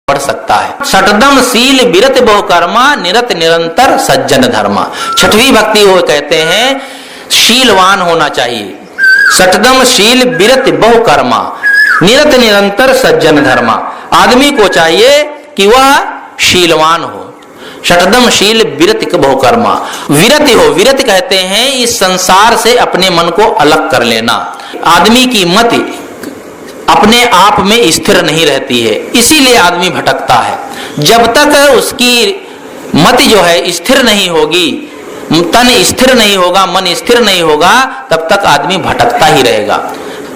बढ़ सकता है। षटदम शील विरत बहुकर्मा निरत निरंतर सज्जन धर्मा। छठवीं भक्ति वो कहते हैं शीलवान होना चाहिए। षटदम शील विरत बहुकर्मा निरत निरंतर सज्जन धर्मा। आदमी को चाहिए कि वह शीलवान हो। षटदम शील विरत बहुकर्मा। विरत हो, विरत कहते हैं इस संसार से अपने मन को अलग कर लेना। आदमी की मति अपने आप में स्थिर नहीं रहती है, इसीलिए आदमी भटकता है। जब तक उसकी मति जो है स्थिर नहीं होगी, तन स्थिर नहीं होगा, मन स्थिर नहीं होगा, तब तक आदमी भटकता ही रहेगा।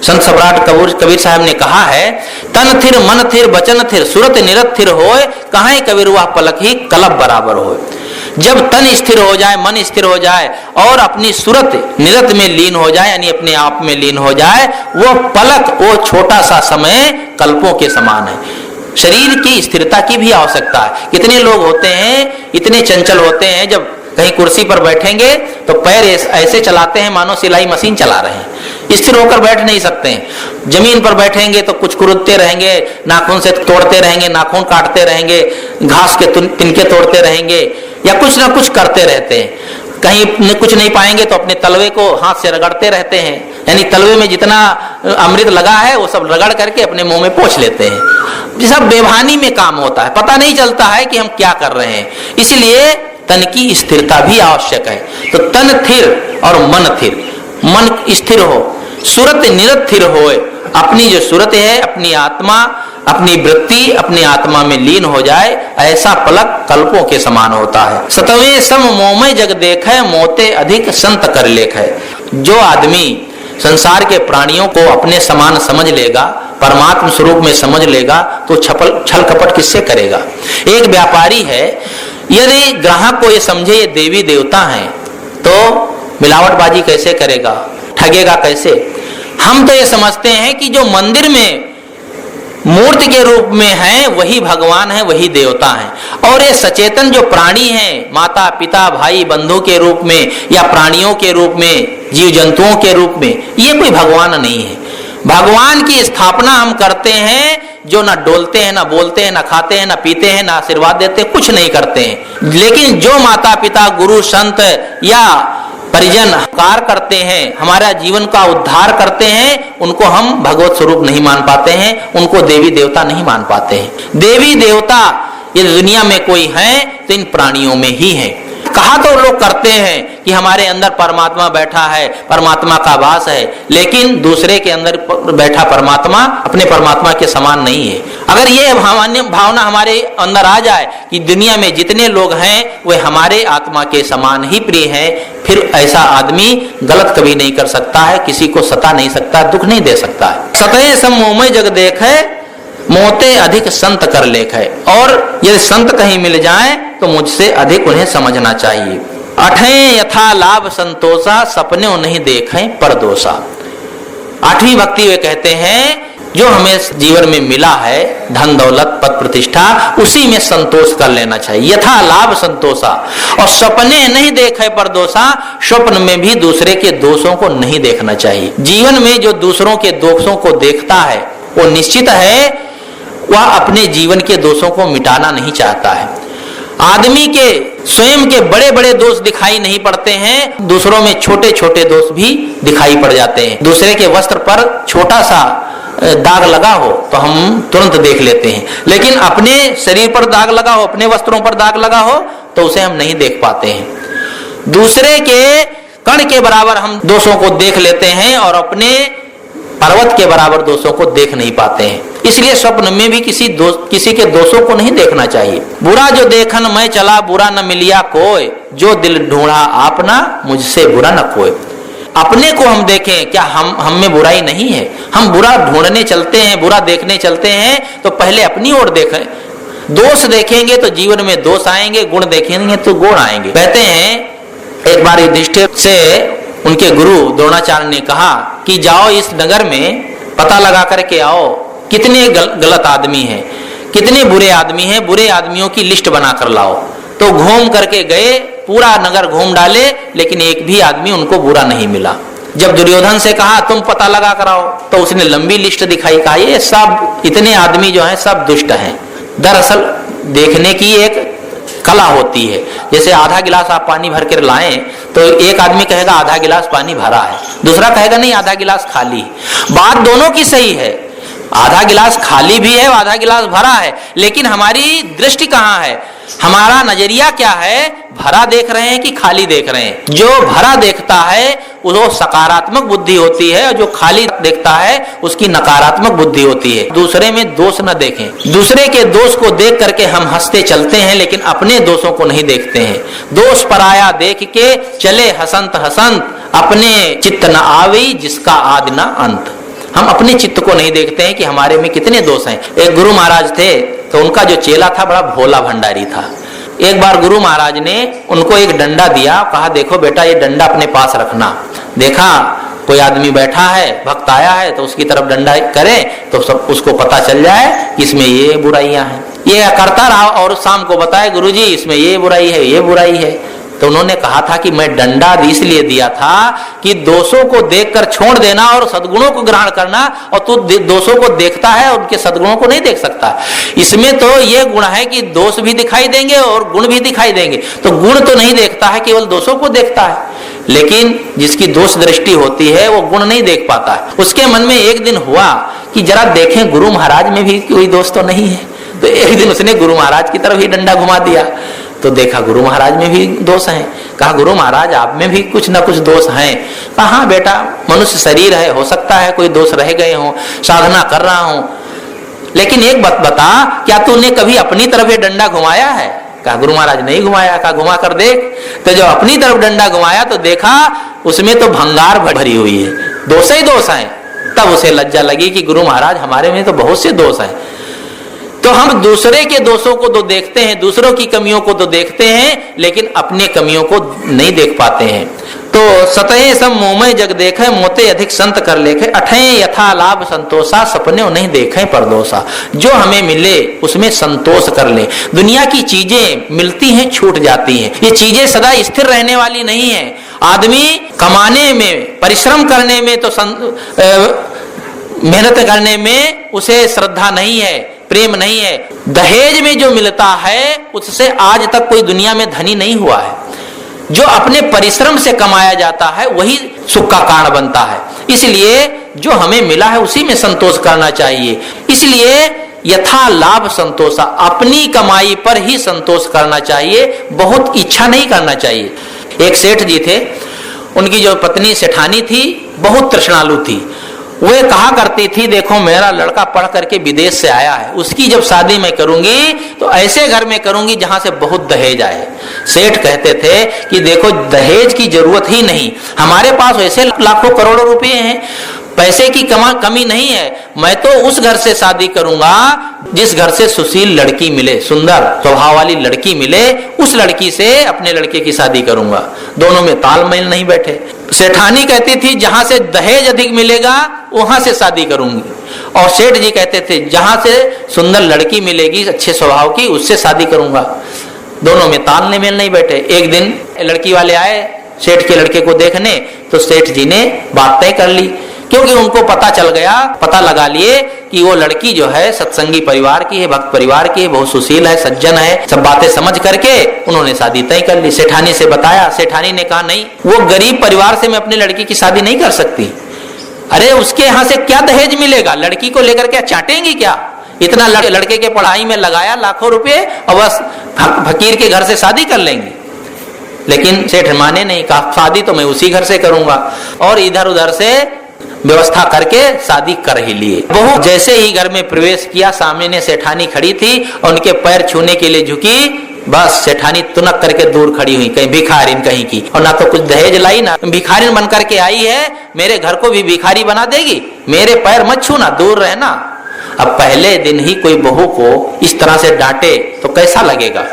संत सम्राट कबीर साहब ने कहा है, तन थिर मन थिर बचन थिर सुरत निरत थिर होए, कहां कबीर वह पलक ही कलब बराबर होए। जब तन स्थिर हो जाए, मन स्थिर हो जाए और अपनी सूरत निरत में लीन हो जाए, यानी अपने आप में लीन हो जाए, वो पलक, वो छोटा सा समय कल्पों के समान है। शरीर की स्थिरता की भी आवश्यकता है। कितने लोग होते हैं इतने चंचल होते हैं, जब कहीं कुर्सी पर बैठेंगे तो पैर ऐसे चलाते हैं मानो सिलाई मशीन चला रहे हैं, स्थिर होकर बैठ नहीं सकते हैं। जमीन पर बैठेंगे तो कुछ कुरुदते रहेंगे, नाखून से तोड़ते रहेंगे, नाखून काटते रहेंगे, घास के तिनके तोड़ते रहेंगे या कुछ ना कुछ करते रहते हैं। कहीं कुछ नहीं पाएंगे तो अपने तलवे को हाथ से रगड़ते रहते हैं, यानी तलवे में जितना अमृत लगा है वो सब रगड़ करके अपने मुंह में पोंछ लेते हैं। ये सब बेभानी में काम होता है, पता नहीं चलता है कि हम क्या कर रहे हैं। इसलिए तन की स्थिरता भी आवश्यक है। तो तन थिर और मन थिर, मन स्थिर हो, सूरत निरत थिर होए। अपनी जो सूरत है, अपनी आत्मा, अपनी वृत्ति अपनी आत्मा में लीन हो जाए, ऐसा पलक कल्पों के समान होता है। सतवें सम मोमय जग देखे, मोते अधिक संत कर लेखे। जो आदमी संसार के प्राणियों को अपने समान समझ लेगा, परमात्म स्वरूप में समझ लेगा, तो छल कपट किससे करेगा। एक व्यापारी है, यदि ग्राहक को ये समझे ये देवी देवता हैं, तो मिलावटबाजी कैसे करेगा, ठगेगा कैसे। हम तो ये समझते हैं कि जो मंदिर में मूर्ति के रूप में है वही भगवान है, वही देवता है। और ये सचेतन जो प्राणी हैं, माता पिता भाई बंधु के रूप में या प्राणियों के रूप में, जीव जंतुओं के रूप में, ये कोई भगवान नहीं है। भगवान की स्थापना हम करते हैं जो ना डोलते हैं, ना बोलते हैं, ना खाते हैं, ना पीते हैं, ना आशीर्वाद देते हैं, कुछ नहीं करते हैं। लेकिन जो माता पिता गुरु संत या परिजन कार्य करते हैं, हमारा जीवन का उद्धार करते हैं, उनको हम भगवत स्वरूप नहीं मान पाते हैं, उनको देवी देवता नहीं मान पाते हैं। देवी देवता ये दुनिया में कोई है तो इन प्राणियों में ही है। कहा तो लोग करते हैं कि हमारे अंदर परमात्मा बैठा है, परमात्मा का वास है, लेकिन दूसरे के अंदर बैठा परमात्मा अपने परमात्मा के समान नहीं है। अगर ये भावना हमारे अंदर आ जाए कि दुनिया में जितने लोग हैं वे हमारे आत्मा के समान ही प्रिय हैं, फिर ऐसा आदमी गलत कभी नहीं कर सकता है, किसी को सता नहीं सकता, दुख नहीं दे सकता है। सतह सम मोमय जग देखे, मोते अधिक संत कर लेखे। और यदि संत कहीं मिल जाए तो मुझसे अधिक उन्हें समझना चाहिए। अठें यथा लाभ संतोषा, सपने नहीं देखें पर दोषा। आठवीं भक्ति वे कहते हैं जो हमें जीवन में मिला है, धन दौलत पद प्रतिष्ठा, उसी में संतोष कर लेना चाहिए। यथा लाभ संतोषा, और सपने नहीं देखे पर दोषा, स्वप्न में भी दूसरे के दोषों को नहीं देखना चाहिए। जीवन में जो दूसरों के दोषों को देखता है वो निश्चित है वह अपने जीवन के दोषों को मिटाना नहीं चाहता है। आदमी के स्वयं के बड़े बड़े दोष दिखाई नहीं पड़ते हैं, दूसरों में छोटे छोटे दोष भी दिखाई पड़ जाते हैं। दूसरे के वस्त्र पर छोटा सा दाग लगा हो तो हम तुरंत देख लेते हैं, लेकिन अपने शरीर पर दाग लगा हो, अपने वस्त्रों पर दाग लगा हो तो उसे हम नहीं देख पाते हैं। दूसरे के कण के बराबर हम दोषों को देख लेते हैं और अपने पर्वत के बराबर दोषों को देख नहीं पाते हैं। इसलिए स्वप्न में भी किसी के दोषों को नहीं देखना चाहिए। बुरा जो देखन मैं चला, बुरा न मिलिया कोई, जो दिल ढूंढा आपना, मुझसे बुरा न कोई। अपने को हम देखें, क्या हम में बुराई नहीं है? हम बुरा ढूंढने चलते हैं, बुरा देखने चलते हैं, तो पहले अपनी ओर देखें। दोष देखेंगे तो जीवन में दोष आएंगे, गुण देखेंगे तो गुण आएंगे। कहते हैं एक बार युधिष्ठिर से उनके गुरु द्रोणाचार्य ने कहा कि जाओ इस नगर में पता लगा करके आओ कितने गलत आदमी हैं, कितने बुरे आदमी हैं, बुरे आदमियों की लिस्ट बना कर लाओ। तो घूम करके गए, पूरा नगर घूम डाले, लेकिन एक भी आदमी उनको बुरा नहीं मिला। जब दुर्योधन से कहा तुम पता लगा कर आओ, तो उसने लंबी लिस्ट दिखाई, कहा ये सब इतने आदमी जो हैं सब दुष्ट हैं। दरअसल देखने की एक कला होती है। जैसे आधा गिलास आप पानी भर कर लाएं तो एक आदमी कहेगा आधा गिलास पानी भरा है, दूसरा कहेगा नहीं आधा गिलास खाली है। बात दोनों की सही है, आधा गिलास खाली भी है, आधा गिलास भरा है, लेकिन हमारी दृष्टि कहाँ है, हमारा नजरिया क्या है, भरा देख रहे हैं कि खाली देख रहे हैं। जो भरा देखता है वो सकारात्मक बुद्धि होती है और जो खाली देखता है उसकी नकारात्मक बुद्धि होती है। दूसरे में दोष न देखें, दूसरे के दोष को देख करके हम हंसते चलते हैं लेकिन अपने दोषों को नहीं देखते हैं। दोष पराया देख के चले हसंत हसंत, अपने चित्त न आवी जिसका आदि न अंत। हम अपने चित्त को नहीं देखते हैं कि हमारे में कितने दोष हैं। एक गुरु महाराज थे तो उनका जो चेला था बड़ा भोला भंडारी था। एक बार गुरु महाराज ने उनको एक डंडा दिया, कहा देखो बेटा ये डंडा अपने पास रखना। देखा कोई आदमी बैठा है, भक्त आया है तो उसकी तरफ डंडा करे तो सब उसको पता चल जाए कि इसमें ये बुराइयां हैं। ये करता रहा और शाम को बताए गुरुजी इसमें ये बुराई है, ये बुराई है। तो उन्होंने कहा था कि मैं डंडा इसलिए दिया था कि दोषों को देखकर छोड़ देना और सद्गुणों को ग्रहण करना, और तू दोषों को देखता है और उनके सद्गुणों को नहीं देख सकता। इसमें तो ये गुण है कि दोष भी दिखाई देंगे और गुण भी दिखाई देंगे, तो गुण तो नहीं देखता है, केवल दोषों को देखता है। लेकिन जिसकी दोष दृष्टि होती है वो गुण नहीं देख पाता है। उसके मन में एक दिन हुआ कि जरा देखें गुरु महाराज में भी कोई दोष तो नहीं है। तो एक दिन उसने गुरु महाराज की तरफ ही डंडा घुमा दिया तो देखा गुरु महाराज में भी दोष हैं। कहा गुरु महाराज आप में भी कुछ ना कुछ दोष हैं। कहा हाँ बेटा मनुष्य शरीर है, हो सकता है कोई दोष रह गए हों, साधना कर रहा हूं, लेकिन एक बात बता क्या तूने कभी अपनी तरफ ये डंडा घुमाया है? कहा गुरु महाराज नहीं घुमाया। कहा घुमा कर देख। तो जब अपनी तरफ डंडा घुमाया तो देखा उसमें तो भंगार भरी हुई है, दोष ही दोष हैं। तब उसे लज्जा लगी कि गुरु महाराज हमारे में तो बहुत से दोष हैं। तो हम दूसरे के दोषों को तो देखते हैं, दूसरों की कमियों को तो देखते हैं, लेकिन अपने कमियों को नहीं देख पाते हैं। तो सतहे सब मोमय जग देखे, मोते अधिक संत कर लेखे, अठे यथा लाभ संतोषा, सपने नहीं देखे परदोषा। जो हमें मिले उसमें संतोष कर ले। दुनिया की चीजें मिलती हैं, छूट जाती हैं, ये चीजें सदा स्थिर रहने वाली नहीं है। आदमी कमाने में, परिश्रम करने में तो मेहनत करने में उसे श्रद्धा नहीं है, प्रेम नहीं है। दहेज में जो मिलता है उससे आज तक कोई दुनिया में धनी नहीं हुआ है। जो अपने परिश्रम से कमाया जाता है वही सुख का कारण बनता है। इसलिए जो हमें मिला है उसी में संतोष करना चाहिए। इसलिए यथा लाभ संतोषा, अपनी कमाई पर ही संतोष करना चाहिए, बहुत इच्छा नहीं करना चाहिए। एक सेठ जी थे, उनकी जो पत्नी सेठानी थी बहुत तृष्णालु थी। वे कहा करती थी देखो मेरा लड़का पढ़ करके विदेश से आया है, उसकी जब शादी मैं करूंगी तो ऐसे घर में करूंगी जहां से बहुत दहेज आए। सेठ कहते थे कि देखो दहेज की जरूरत ही नहीं, हमारे पास ऐसे लाखों करोड़ों रुपए हैं, पैसे की कमी नहीं है। मैं तो उस घर से शादी करूंगा जिस घर से सुशील लड़की मिले, सुंदर स्वभाव वाली लड़की मिले, उस लड़की से अपने लड़के की शादी करूंगा। दोनों में तालमेल नहीं बैठे। सेठानी कहती थी जहां से दहेज अधिक मिलेगा वहां से शादी करूंगी, और सेठ जी कहते थे जहां से सुंदर लड़की मिलेगी अच्छे स्वभाव की उससे शादी करूंगा। दोनों में तालमेल नहीं बैठे। एक दिन लड़की वाले आए सेठ के लड़के को देखने, तो सेठ जी ने बात तय कर ली, क्योंकि उनको पता चल गया, पता लगा लिए कि वो लड़की जो है सत्संगी परिवार की है, भक्त परिवार की है, बहुत सुशील है, सज्जन है। सब बातें समझ करके उन्होंने शादी तय कर ली। सेठानी से बताया, सेठानी ने कहा नहीं, वो गरीब परिवार से मैं अपनी लड़की की शादी नहीं कर सकती। अरे उसके यहाँ से क्या दहेज मिलेगा, लड़की को लेकर क्या चाटेंगी क्या? इतना लड़के के पढ़ाई में लगाया लाखों रुपए और बस फकीर के घर से शादी कर लेंगे। लेकिन सेठ माने नहीं, कहा शादी तो मैं उसी घर से करूंगा, और इधर उधर से व्यवस्था करके शादी कर ही लिए। बहू जैसे ही घर में प्रवेश किया, सामने सेठानी खड़ी थी और उनके पैर छूने के लिए झुकी, बस सेठानी तुनक करके दूर खड़ी हुई, कहीं भिखारिन कहीं की, और ना तो कुछ दहेज लाई, ना भिखारिन बन करके आई है, मेरे घर को भी भिखारी बना देगी, मेरे पैर मत छूना, दूर रहना। अब पहले दिन ही कोई बहू को इस तरह से डांटे तो कैसा लगेगा?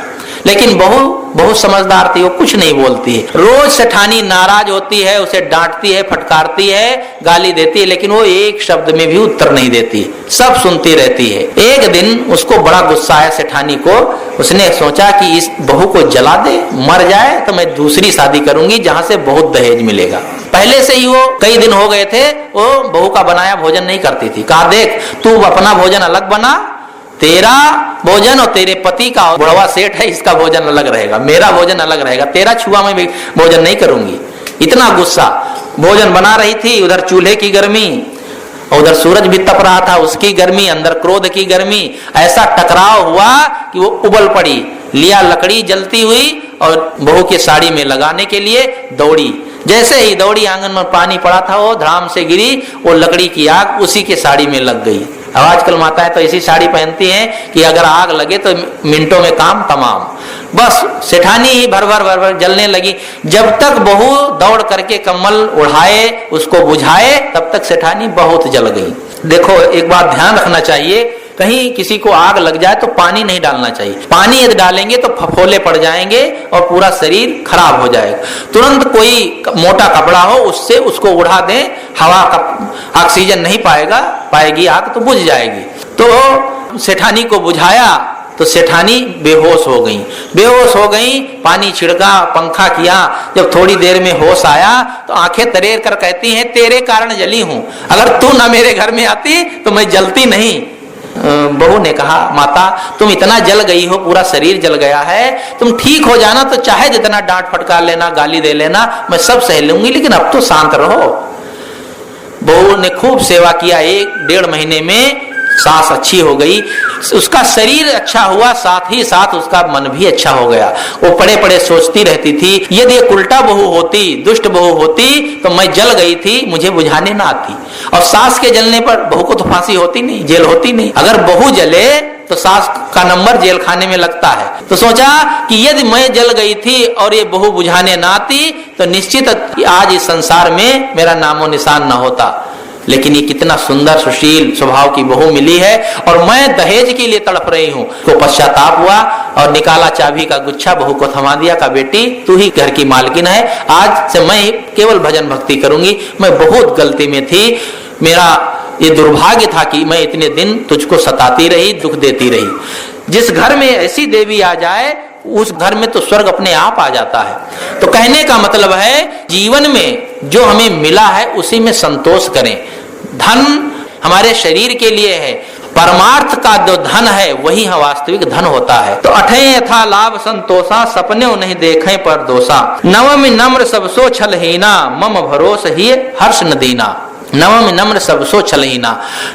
लेकिन बहू बहुत समझदार थी, वो कुछ नहीं बोलती है। रोज सेठानी नाराज होती है, उसे डांटती है, फटकारती है, गाली देती है, लेकिन वो एक शब्द में भी उत्तर नहीं देती, सब सुनती रहती है। एक दिन उसको बड़ा गुस्सा आया सेठानी को, उसने सोचा कि इस बहू को जला दे, मर जाए तो मैं दूसरी शादी करूंगी जहां से बहुत दहेज मिलेगा। पहले से ही वो कई दिन हो गए थे वो बहू का बनाया भोजन नहीं करती थी। कहा देख तू अपना भोजन अलग बना तेरा भोजन और तेरे पति का बुढ़वा सेठ है, इसका भोजन अलग रहेगा, मेरा भोजन अलग रहेगा, तेरा छुआ मैं भोजन नहीं करूंगी। इतना गुस्सा। भोजन बना रही थी, उधर चूल्हे की गर्मी, उधर सूरज भी तप रहा था, उसकी गर्मी, अंदर क्रोध की गर्मी। ऐसा टकराव हुआ कि वो उबल पड़ी, लिया लकड़ी जलती हुई और बहू की साड़ी में लगाने के लिए दौड़ी। जैसे ही दौड़ी, आंगन में पानी पड़ा था, वो धड़ाम से गिरी, वो लकड़ी की आग उसी के साड़ी में लग गई। अब आजकल माताएं तो ऐसी साड़ी पहनती हैं कि अगर आग लगे तो मिनटों में काम तमाम। बस सेठानी ही भर भर जलने लगी। जब तक बहू दौड़ करके कम्बल उड़ाए, उसको बुझाए, तब तक सेठानी बहुत जल गई। देखो, एक बात ध्यान रखना चाहिए, कहीं किसी को आग लग जाए तो पानी नहीं डालना चाहिए। पानी यदि डालेंगे तो फफोले पड़ जाएंगे और पूरा शरीर खराब हो जाएगा। तुरंत कोई मोटा कपड़ा हो, उससे उसको उड़ा दें, हवा का ऑक्सीजन नहीं पाएगी आग, तो बुझ जाएगी। तो सेठानी को बुझाया तो सेठानी बेहोश हो गई। बेहोश हो गई, पानी छिड़का, पंखा किया। जब थोड़ी देर में होश आया तो आंखें तरेर कर कहती हैं, तेरे कारण जली हूं, अगर तू ना मेरे घर में आती तो मैं जलती नहीं। बहू ने कहा, माता तुम इतना जल गई हो, पूरा शरीर जल गया है, तुम ठीक हो जाना तो चाहे जितना डांट फटकार लेना, गाली दे लेना, मैं सब सह लूंगी, लेकिन अब तो शांत रहो। बहू ने खूब सेवा किया। 1-1.5 महीने में सास अच्छी हो गई, उसका शरीर अच्छा हुआ, साथ ही साथ उसका मन भी अच्छा हो गया। वो पड़े पड़े सोचती रहती थी, यदि एक उल्टा बहू होती, दुष्ट बहू होती, तो मैं जल गई थी, मुझे बुझाने ना आती। और सास के जलने पर बहू को तो फांसी होती नहीं, जेल होती नहीं। अगर बहू जले तो सास का नंबर जेल खाने में लगता है। तो सोचा कि यदि मैं जल गई थी और ये बहू बुझाने ना आती तो निश्चित आज इस संसार में मेरा नामो निशान ना होता। लेकिन ये कितना सुंदर सुशील स्वभाव की बहू मिली है और मैं दहेज के लिए तड़प रही हूँ। को पश्चाताप हुआ और निकाला चाबी का गुच्छा, बहू को थमा दिया, का बेटी तू ही घर की मालकिन है, आज से मैं केवल भजन भक्ति करूंगी। मैं बहुत गलती में थी, मेरा ये दुर्भाग्य था कि मैं इतने दिन तुझको सताती रही, दुख देती रही। जिस घर में ऐसी देवी आ जाए उस घर में तो स्वर्ग अपने आप आ जाता है। तो कहने का मतलब है, जीवन में जो हमें मिला है उसी में संतोष करें। धन हमारे शरीर के लिए है, परमार्थ का जो धन है वही वास्तविक धन होता है। तो अठे यथा लाभ संतोषा, सपने नहीं देखे पर दोषा। नवम नम्र सबसो छलहीना, मम भरोस ही हर्ष न दीना। नवम नम्र सबसो छलहीना,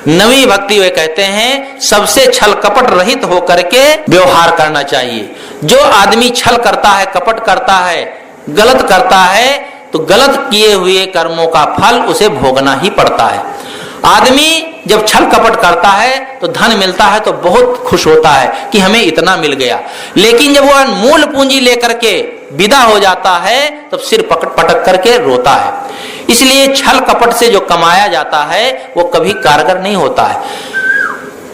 नवी भक्ति वे कहते हैं सबसे छल कपट रहित होकर के व्यवहार करना चाहिए। जो आदमी छल करता है, कपट करता है, गलत करता है, तो गलत किए हुए कर्मों का फल उसे भोगना ही पड़ता है। आदमी जब छल कपट करता है तो धन मिलता है तो बहुत खुश होता है कि हमें इतना मिल गया, लेकिन जब वह मूल पूंजी लेकर के विदा हो जाता है तब सिर पटक करके रोता है। इसलिए छल कपट से जो कमाया जाता है वो कभी कारगर नहीं होता है।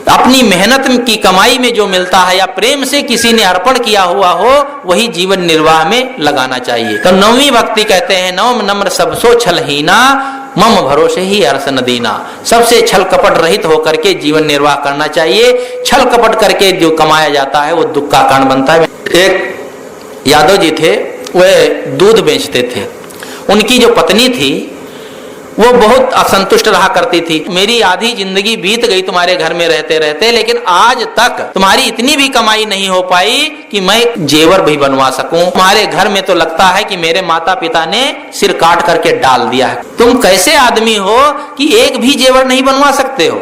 अपनी मेहनत की कमाई में जो मिलता है या प्रेम से किसी ने अर्पण किया हुआ हो वही जीवन निर्वाह में लगाना चाहिए। तो नौवीं भक्ति कहते हैं, नवम नम्र सबसो छलहीना, मम भरोसे ही हर्ष न दीना। सबसे छल कपट रहित होकर के जीवन निर्वाह करना चाहिए। छल कपट करके जो कमाया जाता है वो दुख का कारण बनता है। एक यादव जी थे, वे दूध बेचते थे। उनकी जो पत्नी थी वो बहुत असंतुष्ट रहा करती थी। मेरी आधी जिंदगी बीत गई तुम्हारे घर में रहते रहते, लेकिन आज तक तुम्हारी इतनी भी कमाई नहीं हो पाई कि मैं जेवर भी बनवा सकूं। तुम्हारे घर में तो लगता है कि मेरे माता पिता ने सिर काट करके डाल दिया है। तुम कैसे आदमी हो कि एक भी जेवर नहीं बनवा सकते हो?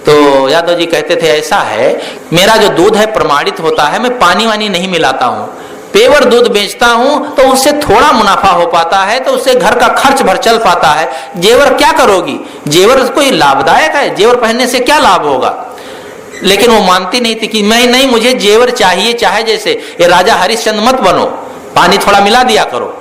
तो यादव जी कहते थे, ऐसा है, मेरा जो दूध है प्रमाणित होता है, मैं पानी वानी नहीं मिलाता हूँ, पेवर दूध बेचता हूं तो उससे थोड़ा मुनाफा हो पाता है, तो उससे घर का खर्च भर चल पाता है। जेवर क्या करोगी? जेवर कोई लाभदायक है? जेवर पहनने से क्या लाभ होगा? लेकिन वो मानती नहीं थी कि नहीं, मुझे जेवर चाहिए, चाहे जैसे ये राजा हरिश्चंद्र मत बनो, पानी थोड़ा मिला दिया करो।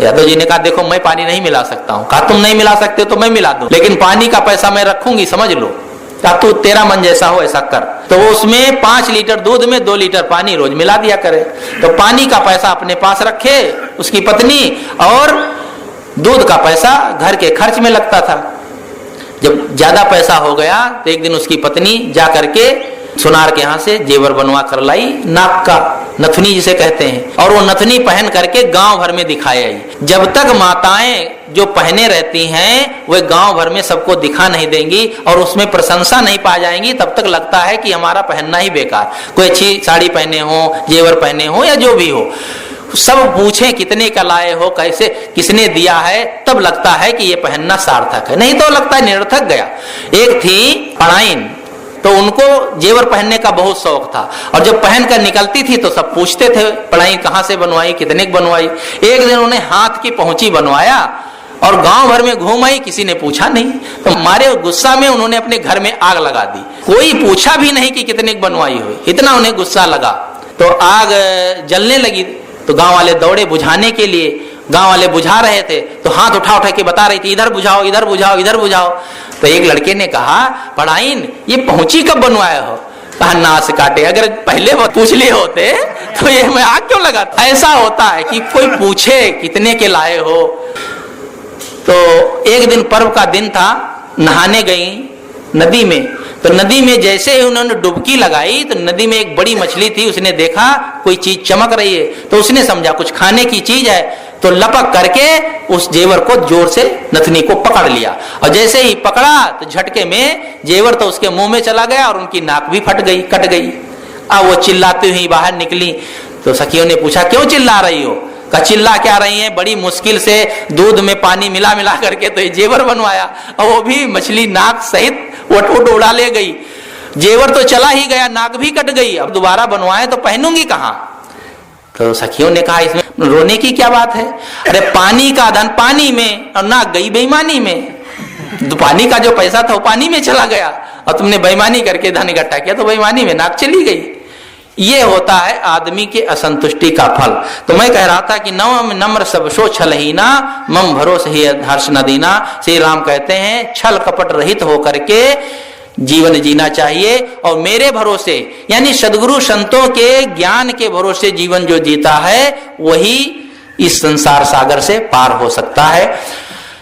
यादव जी ने कहा, देखो मैं पानी नहीं मिला सकता हूँ। कहा, तुम नहीं मिला सकते तो मैं मिला दूं, लेकिन पानी का पैसा मैं रखूंगी, समझ लो। कहा, तू तेरा मन जैसा हो ऐसा कर। तो वो उसमें 5 लीटर दूध में 2 लीटर पानी रोज मिला दिया करे। तो पानी का पैसा अपने पास रखे उसकी पत्नी, और दूध का पैसा घर के खर्च में लगता था। जब ज्यादा पैसा हो गया तो एक दिन उसकी पत्नी जा करके सुनार के यहाँ से जेवर बनवा कर लाई, नाक का नथुनी जिसे कहते हैं, और वो नथुनी पहन करके गांव भर में दिखाई आई। जब तक माताएं जो पहने रहती हैं वे गांव भर में सबको दिखा नहीं देंगी और उसमें प्रशंसा नहीं पा जाएंगी, तब तक लगता है कि हमारा पहनना ही बेकार। कोई अच्छी साड़ी पहने हो, जेवर पहने हो या जो भी हो, सब पूछें कितने का लाए हो, कैसे, किसने दिया है, तब लगता है कि ये पहनना सार्थक है, नहीं तो लगता है निरर्थक गया। एक थी पढ़ाइन, तो उनको जेवर पहनने का बहुत शौक था और जब पहन कर निकलती थी तो सब पूछते थे पढ़ाई कहाँ से बनवाई, कितने की बनवाई। एक दिन उन्हें हाथ की पहुंची बनवाया और गांव भर में घूम आई, किसी ने पूछा नहीं। तो मारे गुस्सा में उन्होंने अपने घर में आग लगा दी, कोई पूछा भी नहीं कि कितने की बनवाई हुई, इतना उन्हें गुस्सा लगा। तो आग जलने लगी तो गांव वाले दौड़े बुझाने के लिए। गांव वाले बुझा रहे थे तो हाथ उठा उठा के बता रही थी, इधर बुझाओ, इधर बुझाओ, इधर बुझाओ। तो एक लड़के ने कहा, पढ़ाइन ये पहुंची कब बनवाया हो? कहा नास काटे, अगर पहले वो पूछ लिए होते तो ये मैं आग क्यों लगाता। ऐसा होता है कि कोई पूछे कितने के लाए हो। तो एक दिन पर्व का दिन था, नहाने गई नदी में, तो नदी में जैसे ही उन्होंने डुबकी लगाई तो नदी में एक बड़ी मछली थी, उसने देखा कोई चीज चमक रही है तो उसने समझा कुछ खाने की चीज है, तो लपक करके उस जेवर को जोर से नथनी को पकड़ लिया और जैसे ही पकड़ा तो झटके में जेवर तो उसके मुंह में चला गया और उनकी नाक भी फट गई, कट गई। अब वो चिल्लाती हुई बाहर निकली तो सखियों ने पूछा क्यों चिल्ला रही हो? का चिल्ला क्या रही है, बड़ी मुश्किल से दूध में पानी मिला मिला करके तो ये जेवर बनवाया और वो भी मछली नाक सहित वट उड़ा ले गई। जेवर तो चला ही गया, नाक भी कट गई, अब दोबारा बनवाए तो पहनूंगी कहाँ? तो सखियों ने कहा इसमें रोने की क्या बात है, अरे पानी का धन पानी में और नाक गई बेईमानी में। पानी का जो पैसा था वो पानी में चला गया और तुमने बेईमानी करके धन इकट्ठा किया तो बेईमानी में नाक चली गई। ये होता है आदमी के असंतुष्टि का फल। तो मैं कह रहा था कि नव नम्र सब सो छलहीना मम भरोस ही हर्ष न दीना। श्री राम कहते हैं छल कपट रहित होकर के जीवन जीना चाहिए और मेरे भरोसे यानी सद्गुरु संतों के ज्ञान के भरोसे जीवन जो जीता है वही इस संसार सागर से पार हो सकता है।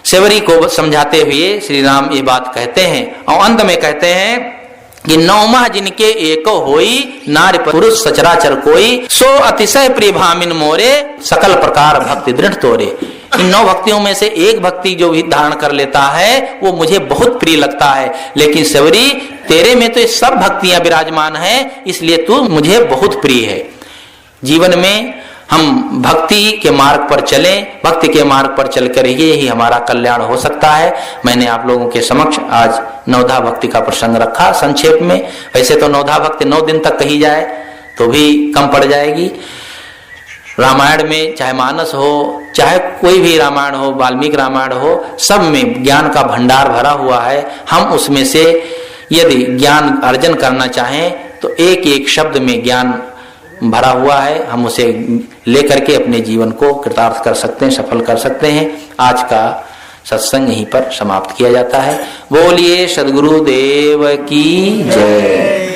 सेवरी को समझाते हुए श्री राम ये बात कहते हैं और अंत में कहते हैं कि नौमा जिनके एको होई नारी पुरुष सचराचर कोई सो अतिशय प्रिय भामिन मोरे सकल प्रकार भक्ति दृढ़ तोरे। इन 9 भक्तियों में से एक भक्ति जो भी धारण कर लेता है वो मुझे बहुत प्रिय लगता है, लेकिन सेवरी तेरे में तो ये सब भक्तियां विराजमान है इसलिए तू मुझे बहुत प्रिय है। जीवन में हम भक्ति के मार्ग पर चलें, भक्ति के मार्ग पर चलकर ही हमारा कल्याण हो सकता है। मैंने आप लोगों के समक्ष आज नवधा भक्ति का प्रसंग रखा संक्षेप में। वैसे तो नवधा भक्ति 9 दिन तक कही जाए तो भी कम पड़ जाएगी। रामायण में चाहे मानस हो चाहे कोई भी रामायण हो, वाल्मीकि रामायण हो, सब में ज्ञान का भंडार भरा हुआ है। हम उसमें से यदि ज्ञान अर्जन करना चाहें तो एक एक शब्द में ज्ञान भरा हुआ है, हम उसे लेकर के अपने जीवन को कृतार्थ कर सकते हैं, सफल कर सकते हैं। आज का सत्संग यहीं पर समाप्त किया जाता है। बोलिए सद्गुरुदेव की जय।